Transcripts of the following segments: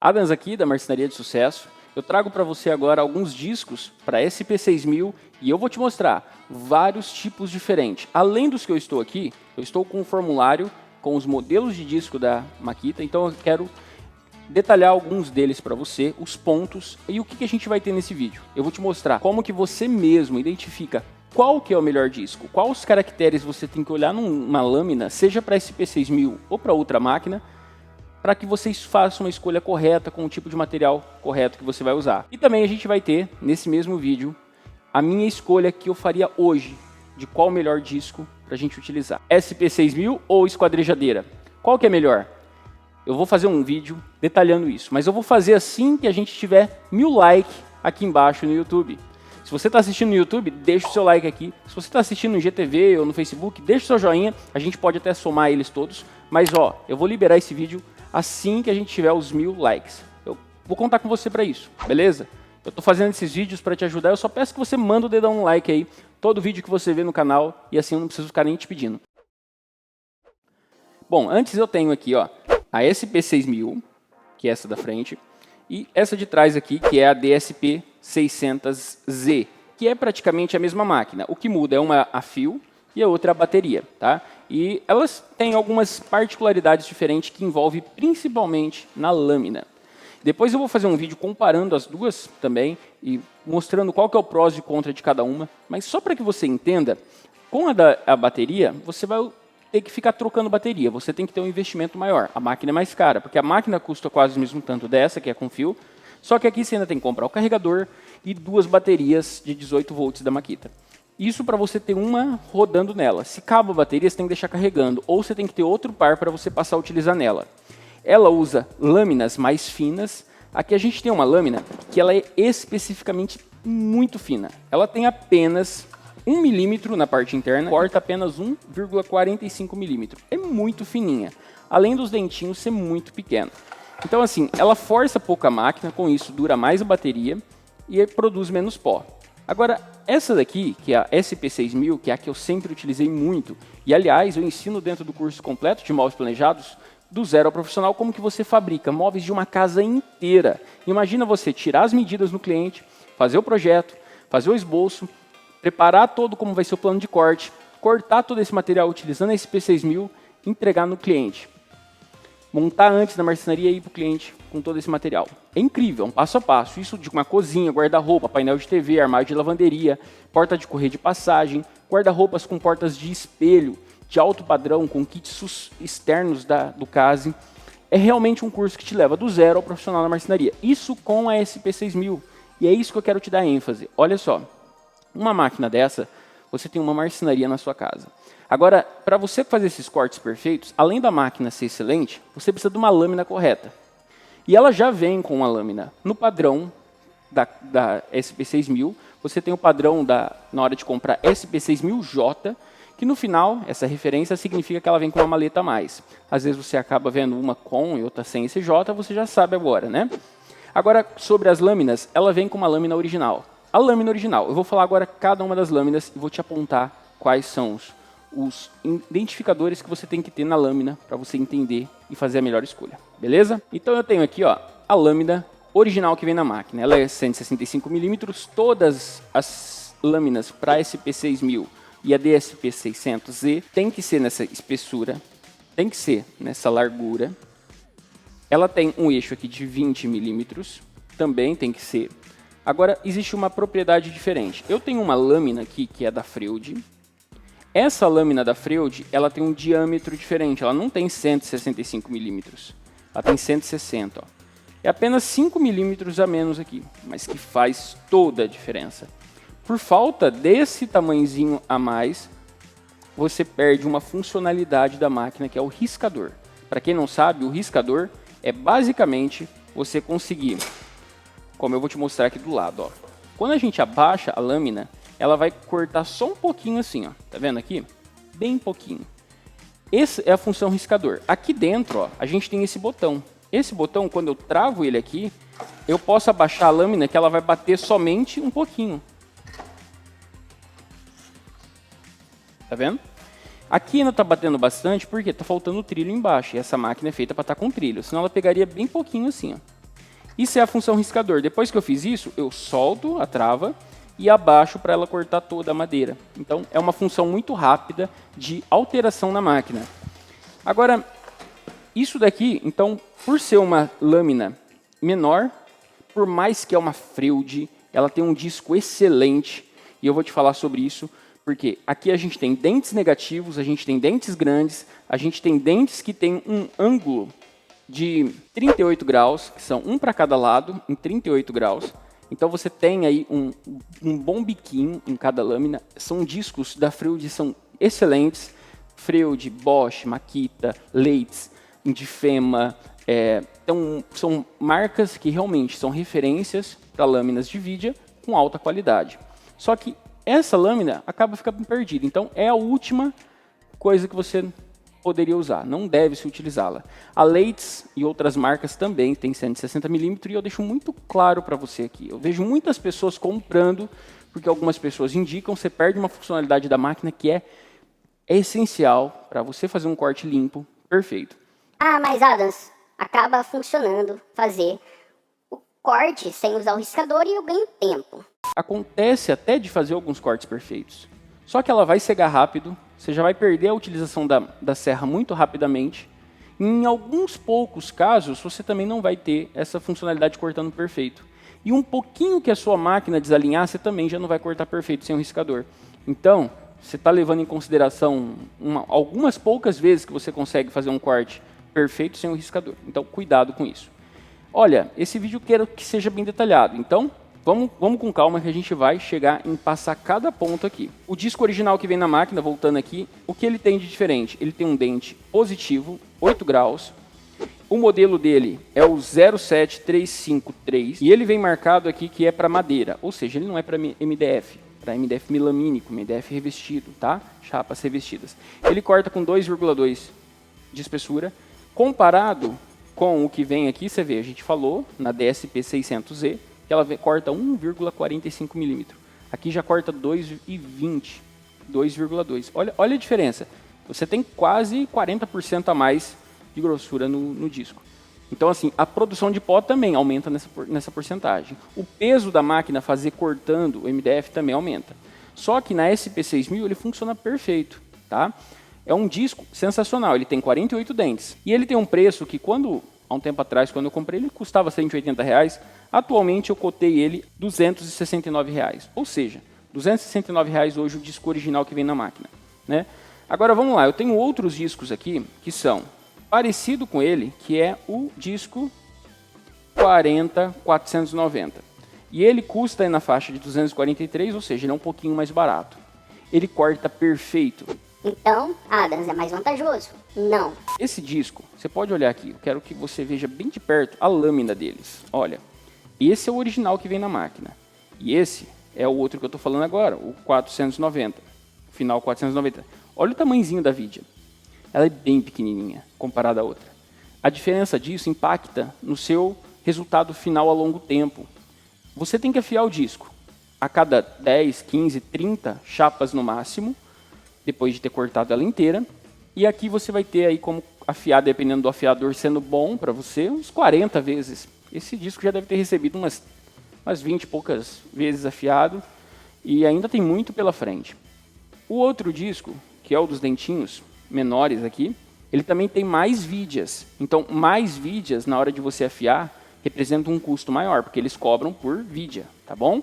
Adams aqui da Marcenaria de Sucesso. Eu trago para você agora alguns discos para SP6000 e eu vou te mostrar vários tipos diferentes. Além dos que eu estou aqui, eu estou com um formulário com os modelos de disco da Makita, então eu quero detalhar alguns deles para você, os pontos e o que a gente vai ter nesse vídeo. Eu vou te mostrar como que você mesmo identifica qual que é o melhor disco, quais os caracteres você tem que olhar numa lâmina, seja para SP6000 ou para outra máquina, para que vocês façam uma escolha correta com o tipo de material correto que você vai usar. E também a gente vai ter, nesse mesmo vídeo, a minha escolha que eu faria hoje, de qual o melhor disco para a gente utilizar. SP6000 ou esquadrejadeira? Qual que é melhor? Eu vou fazer um vídeo detalhando isso, mas eu vou fazer assim que a gente tiver 1000 likes aqui embaixo no YouTube. Se você está assistindo no YouTube, deixa o seu like aqui. Se você está assistindo no GTV ou no Facebook, deixa o seu joinha. A gente pode até somar eles todos. Mas ó, eu vou liberar esse vídeo assim que a gente tiver os 1000 likes. Eu vou contar com você para isso, beleza? Eu estou fazendo esses vídeos para te ajudar. Eu só peço que você manda o dedão no like aí. Todo vídeo que você vê no canal. E assim eu não preciso ficar nem te pedindo. Bom, antes eu tenho aqui ó, a SP6000, que é essa da frente. E essa de trás aqui, que é a DSP-600Z, que é praticamente a mesma máquina. O que muda é uma a fio e a outra a bateria, tá? E elas têm algumas particularidades diferentes que envolvem principalmente na lâmina. Depois eu vou fazer um vídeo comparando as duas também e mostrando qual que é o prós e contra de cada uma. Mas só para que você entenda, com a bateria, você vai ter que ficar trocando bateria. Você tem que ter um investimento maior. A máquina é mais cara, porque a máquina custa quase o mesmo tanto dessa, que é com fio. Só que aqui você ainda tem que comprar o carregador e duas baterias de 18 volts da Makita. Isso para você ter uma rodando nela. Se acaba a bateria, você tem que deixar carregando. Ou você tem que ter outro par para você passar a utilizar nela. Ela usa lâminas mais finas. Aqui a gente tem uma lâmina que ela é especificamente muito fina. Ela tem apenas 1 milímetro na parte interna, corta apenas 1,45 milímetro. É muito fininha, além dos dentinhos ser muito pequeno. Então assim, ela força pouco a máquina, com isso dura mais a bateria e produz menos pó. Agora, essa daqui, que é a SP6000, que é a que eu sempre utilizei muito, e aliás, eu ensino dentro do curso completo de móveis planejados, do zero ao profissional, como que você fabrica móveis de uma casa inteira. Imagina você tirar as medidas no cliente, fazer o projeto, fazer o esboço, preparar todo como vai ser o plano de corte, cortar todo esse material utilizando a SP6000, entregar no cliente. Montar antes na marcenaria e ir para o cliente com todo esse material. É incrível, um passo a passo. Isso de uma cozinha, guarda-roupa, painel de TV, armário de lavanderia, porta de correr de passagem, guarda-roupas com portas de espelho, de alto padrão, com kits externos do case. É realmente um curso que te leva do zero ao profissional na marcenaria. Isso com a SP6000. E é isso que eu quero te dar ênfase. Olha só. Uma máquina dessa, você tem uma marcenaria na sua casa. Agora, para você fazer esses cortes perfeitos, além da máquina ser excelente, você precisa de uma lâmina correta. E ela já vem com uma lâmina no padrão da SP6000. Você tem o padrão na hora de comprar SP6000J, que no final, essa referência significa que ela vem com uma maleta a mais. Às vezes você acaba vendo uma com e outra sem esse J, você já sabe agora, né? Agora, sobre as lâminas, ela vem com uma lâmina original. A lâmina original, eu vou falar agora cada uma das lâminas e vou te apontar quais são os identificadores que você tem que ter na lâmina para você entender e fazer a melhor escolha, beleza? Então eu tenho aqui ó, a lâmina original que vem na máquina, ela é 165 milímetros, todas as lâminas para SP6000 e a DSP-600Z tem que ser nessa espessura, tem que ser nessa largura, ela tem um eixo aqui de 20 milímetros, também tem que ser. Agora, existe uma propriedade diferente. Eu tenho uma lâmina aqui, que é da Freud. Essa lâmina da Freud, ela tem um diâmetro diferente. Ela não tem 165 milímetros. Ela tem 160. Ó. É apenas 5 milímetros a menos aqui, mas que faz toda a diferença. Por falta desse tamanhozinho a mais, você perde uma funcionalidade da máquina, que é o riscador. Para quem não sabe, o riscador é basicamente você conseguir... Como eu vou te mostrar aqui do lado, ó. Quando a gente abaixa a lâmina, ela vai cortar só um pouquinho assim, ó. Tá vendo aqui? Bem pouquinho. Essa é a função riscador. Aqui dentro, ó, a gente tem esse botão. Esse botão, quando eu travo ele aqui, eu posso abaixar a lâmina que ela vai bater somente um pouquinho. Tá vendo? Aqui ainda tá batendo bastante porque tá faltando trilho embaixo. E essa máquina é feita para estar com trilho. Senão ela pegaria bem pouquinho assim, ó. Isso é a função riscador. Depois que eu fiz isso, eu solto a trava e abaixo para ela cortar toda a madeira. Então, é uma função muito rápida de alteração na máquina. Agora, isso daqui, então, por ser uma lâmina menor, por mais que é uma Freud, ela tem um disco excelente, e eu vou te falar sobre isso, porque aqui a gente tem dentes negativos, a gente tem dentes grandes, a gente tem dentes que tem um ângulo de 38 graus, que são um para cada lado, em 38 graus. Então você tem aí um bom biquinho em cada lâmina. São discos da Freud, são excelentes. Freud, Bosch, Makita, Leitz, Indifema. Então são marcas que realmente são referências para lâminas de vidia com alta qualidade. Só que essa lâmina acaba ficando perdida. Então é a última coisa que você poderia usar, não deve se utilizá-la. A Leitz e outras marcas também tem 160mm e eu deixo muito claro para você aqui. Eu vejo muitas pessoas comprando, porque algumas pessoas indicam, você perde uma funcionalidade da máquina que é essencial para você fazer um corte limpo, perfeito. Ah, mas Adams, acaba funcionando fazer o corte sem usar o riscador e eu ganho tempo. Acontece até de fazer alguns cortes perfeitos, só que ela vai cegar rápido, você já vai perder a utilização da serra muito rapidamente. Em alguns poucos casos, você também não vai ter essa funcionalidade cortando perfeito. E um pouquinho que a sua máquina desalinhar, você também já não vai cortar perfeito sem o riscador. Então, você está levando em consideração algumas poucas vezes que você consegue fazer um corte perfeito sem o riscador. Então, cuidado com isso. Olha, esse vídeo eu quero que seja bem detalhado. Então, vamos com calma que a gente vai chegar em passar cada ponto aqui. O disco original que vem na máquina, voltando aqui, o que ele tem de diferente? Ele tem um dente positivo, 8 graus. O modelo dele é o 07353 e ele vem marcado aqui que é para madeira, ou seja, ele não é para MDF, para MDF melamínico, MDF revestido, tá? Chapas revestidas. Ele corta com 2,2 de espessura, comparado com o que vem aqui, você vê, a gente falou na DSP 600Z, que ela corta 1,45 milímetro. Aqui já corta 2,20, 2,2. Olha a diferença. Você tem quase 40% a mais de grossura no disco. Então, assim, a produção de pó também aumenta nessa porcentagem. O peso da máquina fazer cortando o MDF também aumenta. Só que na SP6000 ele funciona perfeito, tá? É um disco sensacional, ele tem 48 dentes. E ele tem um preço que há um tempo atrás, quando eu comprei, ele custava R$180. Atualmente eu cotei ele R$269. Ou seja, R$269 hoje o disco original que vem na máquina, né? Agora vamos lá, eu tenho outros discos aqui que são parecido com ele, que é o disco 40490. E ele custa aí na faixa de 243, ou seja, ele é um pouquinho mais barato. Ele corta perfeito. Então, Adams, é mais vantajoso? Não. Esse disco, você pode olhar aqui, eu quero que você veja bem de perto a lâmina deles. Olha, esse é o original que vem na máquina. E esse é o outro que eu estou falando agora, o 490, final 490. Olha o tamanhozinho da vidia. Ela é bem pequenininha comparada à outra. A diferença disso impacta no seu resultado final a longo tempo. Você tem que afiar o disco a cada 10, 15, 30 chapas no máximo, depois de ter cortado ela inteira. E aqui você vai ter aí como afiar, dependendo do afiador sendo bom para você, uns 40 vezes. Esse disco já deve ter recebido umas 20 e poucas vezes afiado e ainda tem muito pela frente. O outro disco, que é o dos dentinhos menores aqui, ele também tem mais vidias. Então, mais vidias na hora de você afiar representa um custo maior, porque eles cobram por vidia, tá bom?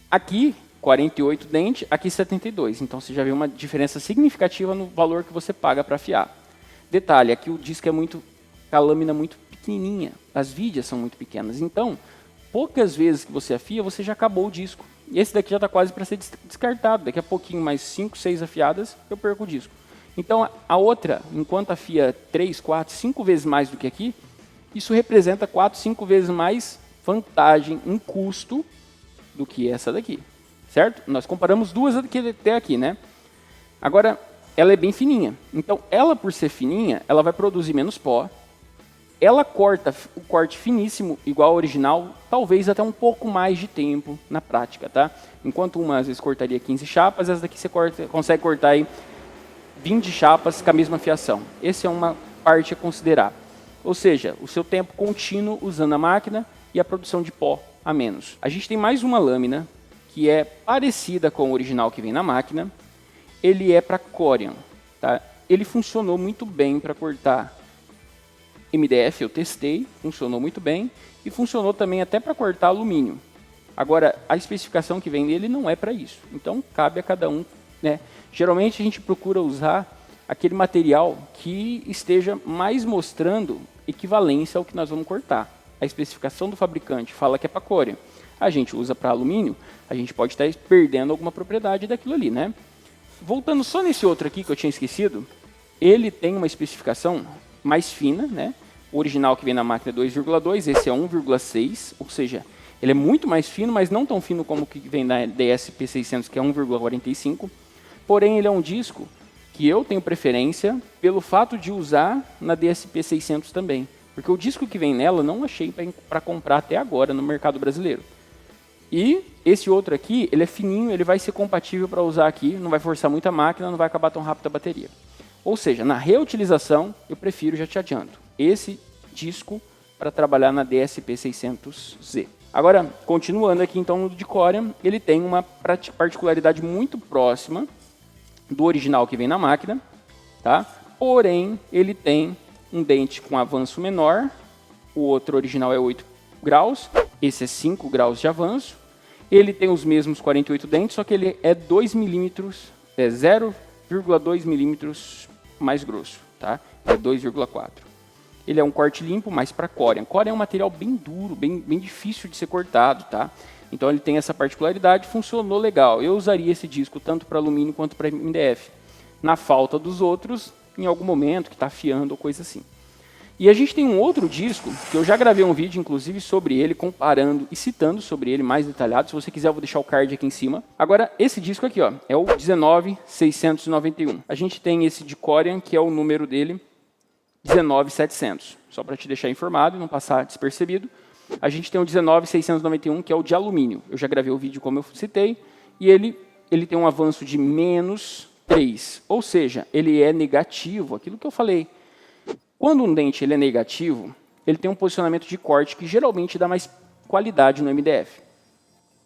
Aqui, 48 dentes, aqui 72. Então, você já vê uma diferença significativa no valor que você paga para afiar. Detalhe, aqui o disco é a lâmina muito pequenininha, as vidias são muito pequenas. Então, poucas vezes que você afia, você já acabou o disco. E esse daqui já está quase para ser descartado. Daqui a pouquinho, mais 5, 6 afiadas, eu perco o disco. Então, a outra, enquanto afia 3, 4, 5 vezes mais do que aqui, isso representa 4, 5 vezes mais vantagem em custo do que essa daqui. Certo? Nós comparamos duas até aqui, né? Agora, ela é bem fininha. Então, ela por ser fininha, ela vai produzir menos pó. Ela corta o corte finíssimo, igual ao original, talvez até um pouco mais de tempo na prática, tá? Enquanto uma às vezes cortaria 15 chapas, essa daqui você consegue cortar aí 20 chapas com a mesma fiação. Essa é uma parte a considerar. ou seja, o seu tempo contínuo usando a máquina e a produção de pó a menos. A gente tem mais uma lâmina que é parecida com o original que vem na máquina. Ele é para Corian, tá? Ele funcionou muito bem para cortar MDF, eu testei, funcionou muito bem e funcionou também até para cortar alumínio. Agora, a especificação que vem nele não é para isso, então cabe a cada um, né? Geralmente a gente procura usar aquele material que esteja mais mostrando equivalência ao que nós vamos cortar. A especificação do fabricante fala que é para Corian. A gente usa para alumínio, a gente pode estar perdendo alguma propriedade daquilo ali, né? Voltando só nesse outro aqui que eu tinha esquecido, ele tem uma especificação mais fina, né? O original que vem na máquina é 2,2, esse é 1,6, ou seja, ele é muito mais fino, mas não tão fino como o que vem na DSP-600, que é 1,45. Porém, ele é um disco que eu tenho preferência pelo fato de usar na DSP-600 também. Porque o disco que vem nela não achei para comprar até agora no mercado brasileiro. E esse outro aqui, ele é fininho, ele vai ser compatível para usar aqui, não vai forçar muito a máquina, não vai acabar tão rápido a bateria. Ou seja, na reutilização, eu prefiro, já te adianto, esse disco para trabalhar na DSP-600Z. Agora, continuando aqui então no de Corian, ele tem uma particularidade muito próxima do original que vem na máquina, tá? Porém, ele tem um dente com avanço menor, o outro original é 8 graus, esse é 5 graus de avanço. Ele tem os mesmos 48 dentes, só que ele é 2 milímetros, é 0,2 milímetros mais grosso, tá? É 2,4. Ele é um corte limpo, mas para Corian. Corian é um material bem duro, bem difícil de ser cortado, tá? Então ele tem essa particularidade, funcionou legal. Eu usaria esse disco tanto para alumínio quanto para MDF. Na falta dos outros, em algum momento que está afiando ou coisa assim. E a gente tem um outro disco, que eu já gravei um vídeo, inclusive, sobre ele, comparando e citando sobre ele mais detalhado. Se você quiser, eu vou deixar o card aqui em cima. Agora, esse disco aqui, ó, é o 19691. A gente tem esse de Corian, que é o número dele, 19700. Só para te deixar informado e não passar despercebido. A gente tem o 19691, que é o de alumínio. Eu já gravei o vídeo, como eu citei, e ele tem um avanço de menos 3. Ou seja, ele é negativo, aquilo que eu falei. Quando um dente ele é negativo, ele tem um posicionamento de corte que geralmente dá mais qualidade no MDF.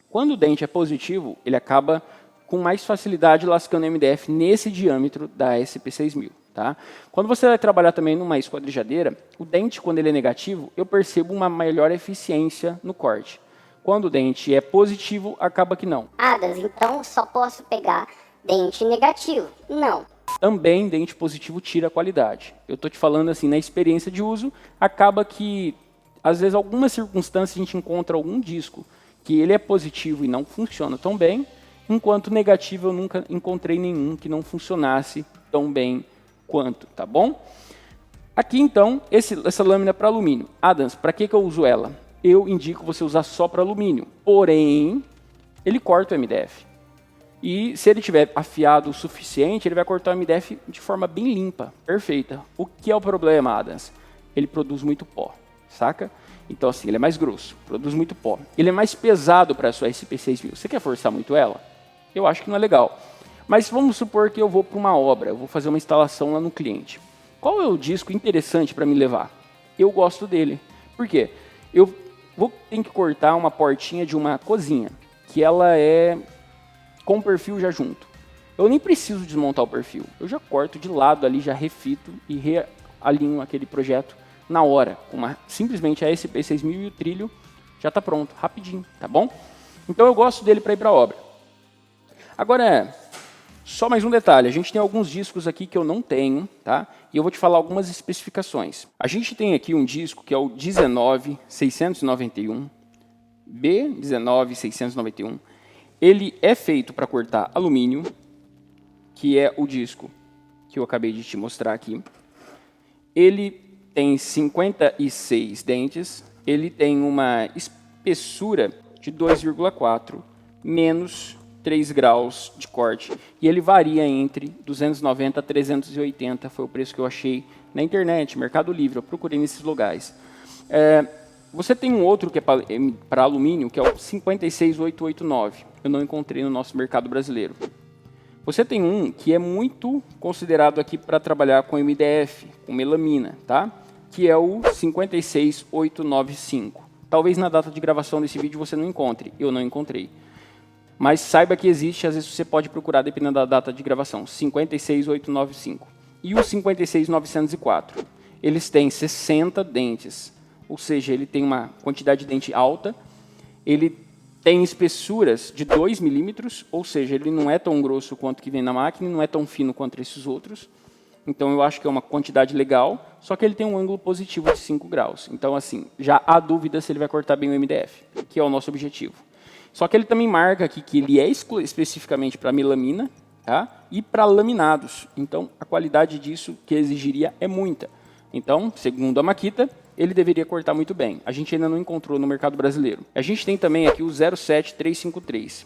Quando o dente é positivo, ele acaba com mais facilidade lascando o MDF nesse diâmetro da SP6000. Tá? Quando você vai trabalhar também numa esquadrijadeira, o dente, quando ele é negativo, eu percebo uma melhor eficiência no corte. Quando o dente é positivo, acaba que não. Adas, então só posso pegar dente negativo? Não. Também dente positivo tira a qualidade. Eu estou te falando assim, na experiência de uso, acaba que, às vezes, algumas circunstâncias a gente encontra algum disco que ele é positivo e não funciona tão bem, enquanto negativo eu nunca encontrei nenhum que não funcionasse tão bem quanto, tá bom? Aqui então, essa lâmina para alumínio. Adams, para que eu uso ela? Eu indico você usar só para alumínio, porém, ele corta o MDF. E se ele tiver afiado o suficiente, ele vai cortar o MDF de forma bem limpa, perfeita. O que é o problema, Adams? Ele produz muito pó, saca? Então assim, ele é mais grosso, produz muito pó. Ele é mais pesado para a sua SP6000. Você quer forçar muito ela? Eu acho que não é legal. Mas vamos supor que eu vou para uma obra, eu vou fazer uma instalação lá no cliente. Qual é o disco interessante para me levar? Eu gosto dele. Por quê? Eu tenho que cortar uma portinha de uma cozinha, que ela é com o perfil já junto. Eu nem preciso desmontar o perfil. Eu já corto de lado ali, já refito e realinho aquele projeto na hora. Simplesmente a SP6000 e o trilho já está pronto, rapidinho, tá bom? Então eu gosto dele para ir para a obra. Agora, só mais um detalhe. A gente tem alguns discos aqui que eu não tenho, tá? E eu vou te falar algumas especificações. A gente tem aqui um disco que é o 19691, B19691. Ele é feito para cortar alumínio, que é o disco que eu acabei de te mostrar aqui. Ele tem 56 dentes, ele tem uma espessura de 2,4 menos 3 graus de corte. E ele varia entre 290 a 380, foi o preço que eu achei na internet, Mercado Livre, eu procurei nesses lugares. Você tem um outro que é para alumínio, que é o 56889. Eu não encontrei no nosso mercado brasileiro. Você tem um que é muito considerado aqui para trabalhar com MDF, com melamina, tá? que é o 56895. Talvez na data de gravação desse vídeo você não encontre, eu não encontrei. Mas saiba que existe, às vezes você pode procurar dependendo da data de gravação, 56895. E o 56904, eles têm 60 dentes, ou seja, ele tem uma quantidade de dente alta, ele tem espessuras de 2 milímetros, ou seja, ele não é tão grosso quanto que vem na máquina, não é tão fino quanto esses outros. Então eu acho que é uma quantidade legal, só que ele tem um ângulo positivo de 5 graus. Então assim, já há dúvida se ele vai cortar bem o MDF, que é o nosso objetivo. Só que ele também marca aqui que ele é especificamente para melamina, tá? E para laminados. Então a qualidade disso que exigiria é muita. Então, segundo a Makita, ele deveria cortar muito bem. A gente ainda não encontrou no mercado brasileiro. A gente tem também aqui o 07353,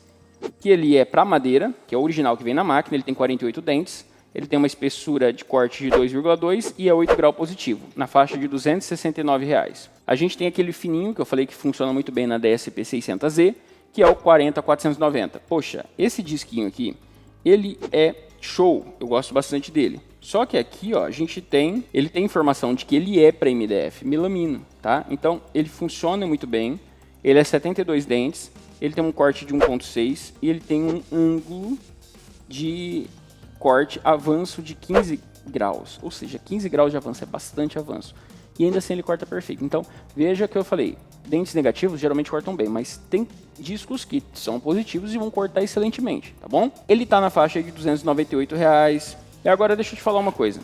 que ele é para madeira, que é o original que vem na máquina, ele tem 48 dentes, ele tem uma espessura de corte de 2,2 e é 8 grau positivo, na faixa de R$ 269. A gente tem aquele fininho, que eu falei que funciona muito bem na DSP 600Z, que é o 40490. Poxa, esse disquinho aqui, ele é show, eu gosto bastante dele. Só que aqui, ó, a gente tem, ele tem informação de que ele é para MDF, melamino, tá? Então, ele funciona muito bem, ele é 72 dentes, ele tem um corte de 1.6 e ele tem um ângulo de corte avanço de 15 graus, ou seja, 15 graus de avanço é bastante avanço. E ainda assim ele corta perfeito. Então, veja que eu falei, dentes negativos geralmente cortam bem, mas tem discos que são positivos e vão cortar excelentemente, tá bom? Ele tá na faixa de R$ 298. E agora deixa eu te falar uma coisa.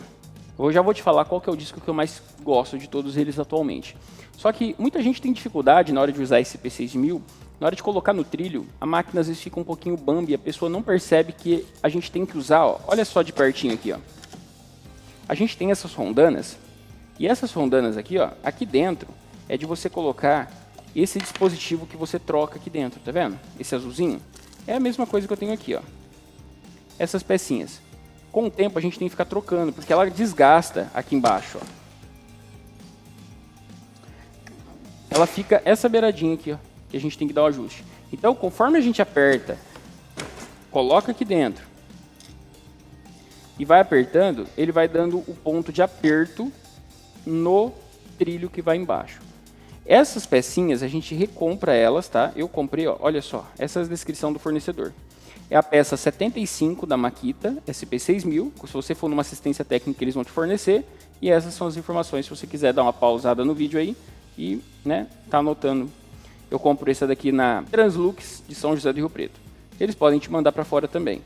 Eu já vou te falar qual que é o disco que eu mais gosto de todos eles atualmente. Só que muita gente tem dificuldade na hora de usar esse P6000, na hora de colocar no trilho, a máquina às vezes fica um pouquinho bambi, a pessoa não percebe que a gente tem que usar, ó, olha só de pertinho aqui, ó. A gente tem essas rondanas, e essas rondanas aqui, ó, aqui dentro é de você colocar esse dispositivo que você troca aqui dentro, tá vendo? Esse azulzinho. É a mesma coisa que eu tenho aqui, ó. Essas pecinhas. Com o tempo a gente tem que ficar trocando, porque ela desgasta aqui embaixo, ó. Ela fica essa beiradinha aqui, ó, que a gente tem que dar o ajuste. Então, conforme a gente aperta, coloca aqui dentro e vai apertando, ele vai dando o ponto de aperto no trilho que vai embaixo. Essas pecinhas a gente recompra elas, tá? Eu comprei, ó, olha só, essa é a descrição do fornecedor. É a peça 75 da Makita SP6000, se você for numa assistência técnica eles vão te fornecer, e essas são as informações se você quiser dar uma pausada no vídeo aí e, né, tá anotando. Eu compro essa daqui na Translux de São José do Rio Preto. Eles podem te mandar para fora também.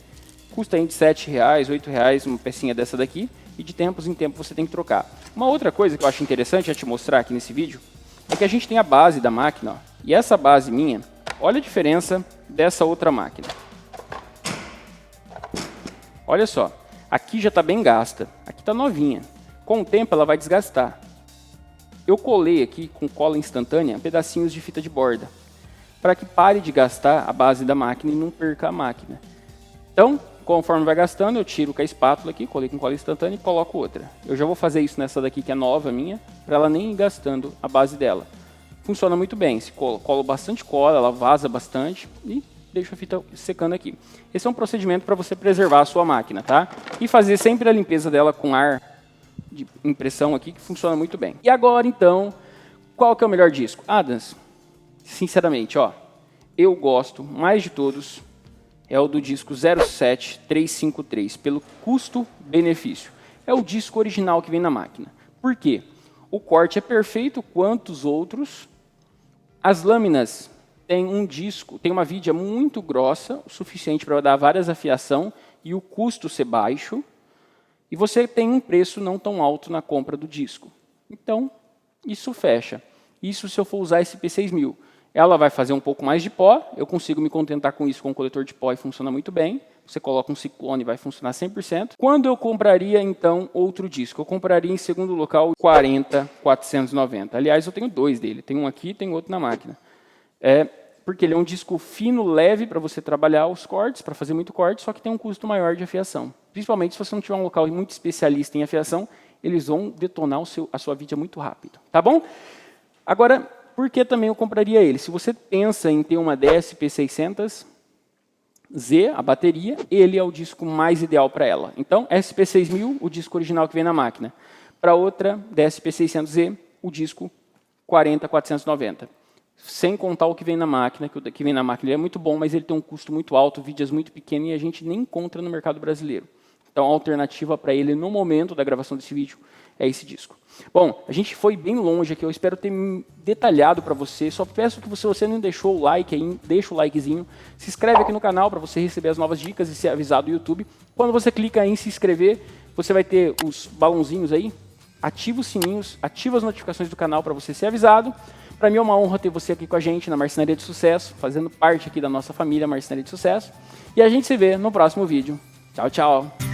Custa aí de R$ 7, R$ 8 uma pecinha dessa daqui, e de tempos em tempos você tem que trocar. Uma outra coisa que eu acho interessante a te mostrar aqui nesse vídeo é que a gente tem a base da máquina, ó, e essa base minha, olha a diferença dessa outra máquina. Olha só, aqui já está bem gasta, aqui está novinha. Com o tempo ela vai desgastar. Eu colei aqui com cola instantânea pedacinhos de fita de borda, para que pare de gastar a base da máquina e não perca a máquina. Então, conforme vai gastando, eu tiro com a espátula aqui, colei com cola instantânea e coloco outra. Eu já vou fazer isso nessa daqui que é nova minha, para ela nem ir gastando a base dela. Funciona muito bem, se colo bastante cola, ela vaza bastante e deixo a fita secando aqui. Esse é um procedimento para você preservar a sua máquina, tá? E fazer sempre a limpeza dela com ar de impressão aqui, que funciona muito bem. E agora, então, qual que é o melhor disco? Adams, sinceramente, ó, eu gosto mais de todos, é o do disco 07353, pelo custo-benefício. É o disco original que vem na máquina. Por quê? O corte é perfeito quanto os outros, as lâminas têm um disco, tem uma vidia muito grossa, o suficiente para dar várias afiação e o custo ser baixo, e você tem um preço não tão alto na compra do disco. Então, isso fecha. Isso se eu for usar esse P6000. Ela vai fazer um pouco mais de pó, eu consigo me contentar com isso com o coletor de pó e funciona muito bem. Você coloca um ciclone e vai funcionar 100%. Quando eu compraria, então, outro disco? Eu compraria em segundo local o 40490. Aliás, eu tenho dois dele. Tem um aqui e tem outro na máquina. Porque ele é um disco fino, leve para você trabalhar os cortes, para fazer muito corte, só que tem um custo maior de afiação. Principalmente se você não tiver um local muito especialista em afiação, eles vão detonar a sua vidia muito rápido. Tá bom? Agora, por que também eu compraria ele? Se você pensa em ter uma DSP 600Z, a bateria, ele é o disco mais ideal para ela. Então, SP6000, o disco original que vem na máquina. Para outra, DSP-600Z, o disco 40.490. Sem contar o que vem na máquina, que o que vem na máquina é muito bom, mas ele tem um custo muito alto, vídeos muito pequeno e a gente nem encontra no mercado brasileiro. Então, a alternativa para ele, no momento da gravação desse vídeo, é esse disco. Bom, a gente foi bem longe aqui, eu espero ter detalhado para você. Só peço que se você não deixou o like aí, deixa o likezinho, se inscreve aqui no canal para você receber as novas dicas e ser avisado do YouTube. Quando você clica em se inscrever, você vai ter os balãozinhos aí, ativa os sininhos, ativa as notificações do canal para você ser avisado. Para mim é uma honra ter você aqui com a gente na Marcenaria de Sucesso, fazendo parte aqui da nossa família Marcenaria de Sucesso. E a gente se vê no próximo vídeo. Tchau, tchau!